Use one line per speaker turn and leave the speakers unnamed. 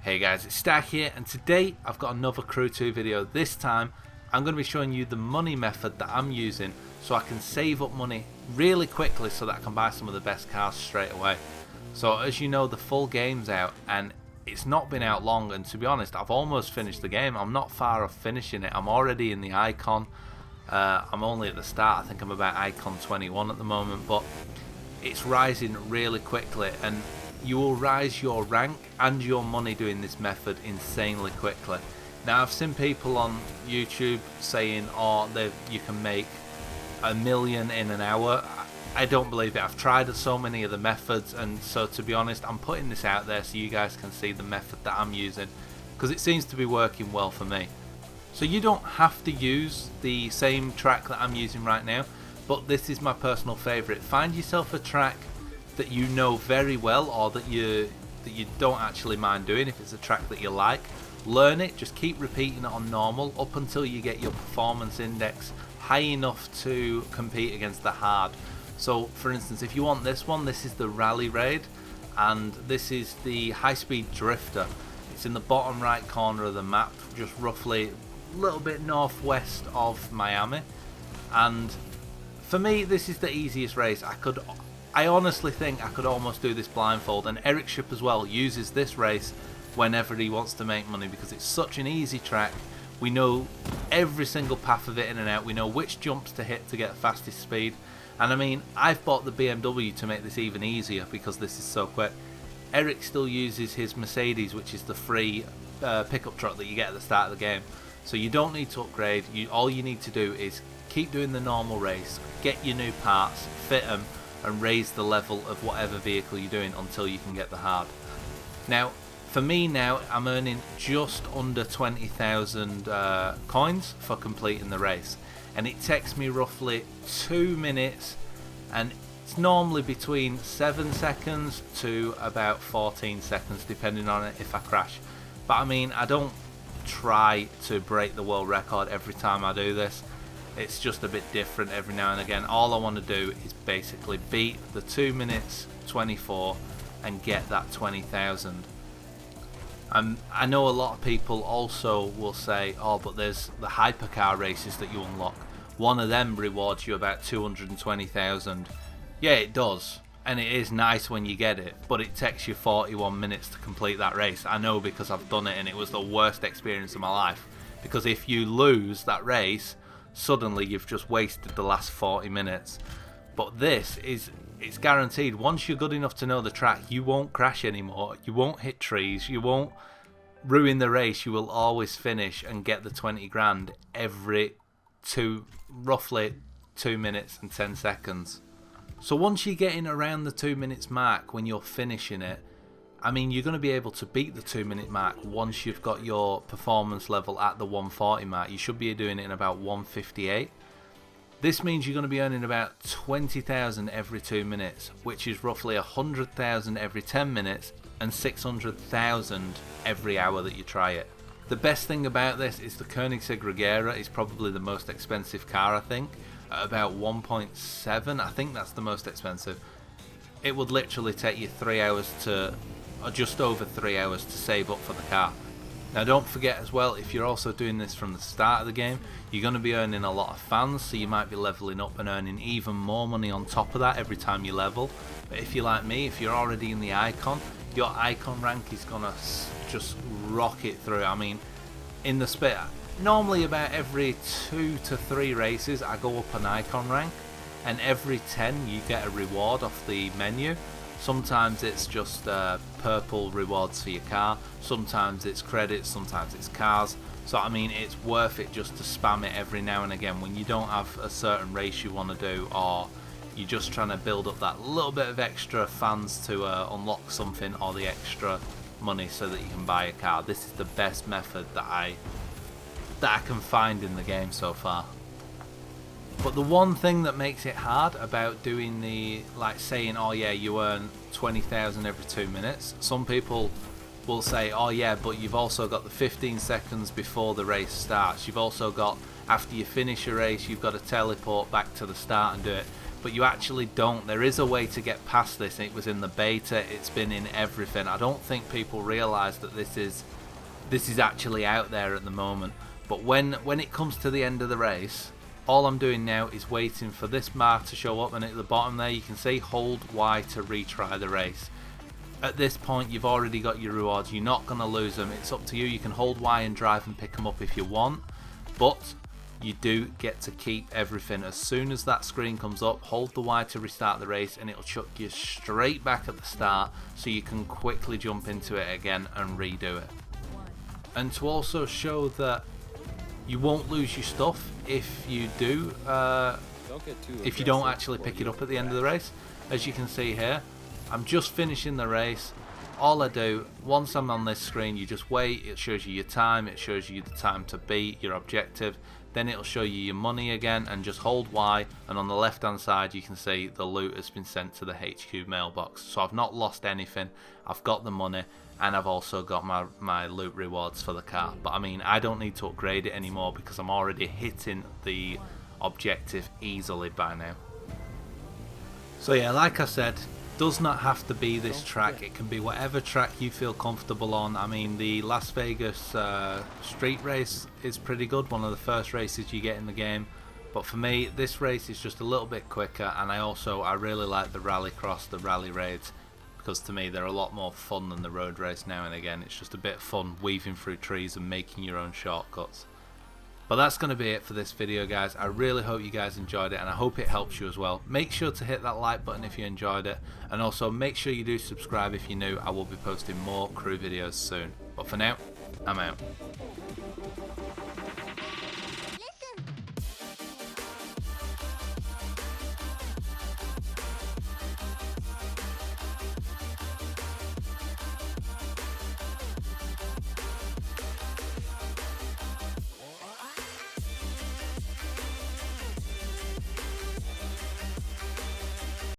Hey guys, it's Stack here, and today I've got another Crew 2 video. This time I'm going to be showing you the money method that I'm using so I can save up money really quickly so that I can buy some of the best cars straight away. So as you know, the full game's out and it's not been out long, and to be honest I've almost finished the game. I'm not far off finishing it. I'm already in the icon. I'm only at the start. I think I'm about icon 21 at the moment, but it's rising really quickly, and you will rise your rank and your money doing this method insanely quickly. Now I've seen people on YouTube saying you can make $1 million in an hour. I don't believe it. I've tried so many of the methods, and so to be honest I'm putting this out there so you guys can see the method that I'm using, because it seems to be working well for me. So you don't have to use the same track that I'm using right now, but this is my personal favourite. Find yourself a track that you know very well, or that you don't actually mind doing. If it's a track that you like, learn it, just keep repeating it on normal up until you get your performance index high enough to compete against the hard. So for instance, if you want this one, this is the Rally Raid, and this is the high speed drifter. It's in the bottom right corner of the map, just roughly a little bit northwest of Miami, and for me this is the easiest race. I honestly think I could almost do this blindfold, and Eric Ship as well uses this race whenever he wants to make money because it's such an easy track. We know every single path of it in and out. We know which jumps to hit to get the fastest speed. And I mean, I've bought the BMW to make this even easier because this is so quick. Eric still uses his Mercedes, which is the free pickup truck that you get at the start of the game. So you don't need to upgrade. All you need to do is keep doing the normal race, get your new parts, fit them, and raise the level of whatever vehicle you're doing until you can get the hard. Now for me now, I'm earning just under 20,000 coins for completing the race, and it takes me roughly 2 minutes, and it's normally between 7 seconds to about 14 seconds depending on it if I crash. But I mean, I don't try to break the world record every time I do this. It's just a bit different every now and again. All I want to do is basically beat the 2 minutes 24 and get that 20,000. I know a lot of people also will say, oh, but there's the hypercar races that you unlock. One of them rewards you about 220,000. Yeah, it does, and it is nice when you get it, but it takes you 41 minutes to complete that race. I know because I've done it, and it was the worst experience of my life, because if you lose that race, suddenly you've just wasted the last 40 minutes. But it's guaranteed. Once you're good enough to know the track, you won't crash anymore, you won't hit trees, you won't ruin the race. You will always finish and get the 20 grand every roughly 2 minutes and 10 seconds. So once you're getting around the 2 minutes mark when you're finishing it, I mean, you're going to be able to beat the 2 minute mark once you've got your performance level at the 140 mark. You should be doing it in about 158. This means you're going to be earning about 20,000 every 2 minutes, which is roughly 100,000 every 10 minutes and 600,000 every hour that you try it. The best thing about this is the Koenigsegg Regera is probably the most expensive car, I think, at about 1.7. I think that's the most expensive. It would literally take you 3 hours or just over 3 hours to save up for the car. Now don't forget as well, if you're also doing this from the start of the game, you're going to be earning a lot of fans, so you might be leveling up and earning even more money on top of that every time you level. But if you're like me, if you're already in the icon, your icon rank is going to just rocket through. I mean, in the spit, normally about every 2 to 3 races I go up an icon rank, and every 10 you get a reward off the menu. Sometimes it's just purple rewards for your car, sometimes it's credits, sometimes it's cars. So I mean, it's worth it just to spam it every now and again when you don't have a certain race you want to do, or you're just trying to build up that little bit of extra fans to unlock something, or the extra money so that you can buy a car. This is the best method that I can find in the game so far. But the one thing that makes it hard about doing the, like saying, oh yeah, you earn 20,000 every 2 minutes, some people will say, oh yeah, but you've also got the 15 seconds before the race starts. You've also got, after you finish a race, you've got to teleport back to the start and do it. but you actually don't. There is a way to get past this. It was in the beta, it's been in everything. I don't think people realise that this is actually out there at the moment. But when it comes to the end of the race, all I'm doing now is waiting for this mark to show up, and at the bottom there you can see hold Y to retry the race. At this point you've already got your rewards, you're not going to lose them. It's up to you. You can hold Y and drive and pick them up if you want, but you do get to keep everything. As soon as that screen comes up, hold the Y to restart the race and it'll chuck you straight back at the start, so you can quickly jump into it again and redo it. And to also show that you won't lose your stuff if you do, if you don't actually pick it up at the end of the race, as you can see here, I'm just finishing the race. All I do, once I'm on this screen, you just wait. It shows you your time, it shows you the time to beat your objective, then it'll show you your money again, and just hold Y, and on the left hand side you can see the loot has been sent to the HQ mailbox. So I've not lost anything, I've got the money, and I've also got my loot rewards for the car. But I mean, I don't need to upgrade it anymore because I'm already hitting the objective easily by now. So yeah, like I said, does not have to be this track. It can be whatever track you feel comfortable on. I mean, the Las Vegas street race is pretty good, one of the first races you get in the game, but for me this race is just a little bit quicker, and I really like the rallycross, the rally raids, because to me they're a lot more fun than the road race now and again. It's just a bit of fun weaving through trees and making your own shortcuts. But that's going to be it for this video, guys. I really hope you guys enjoyed it, and I hope it helps you as well. Make sure to hit that like button if you enjoyed it, and also make sure you do subscribe if you're new. I will be posting more crew videos soon. But for now, I'm out.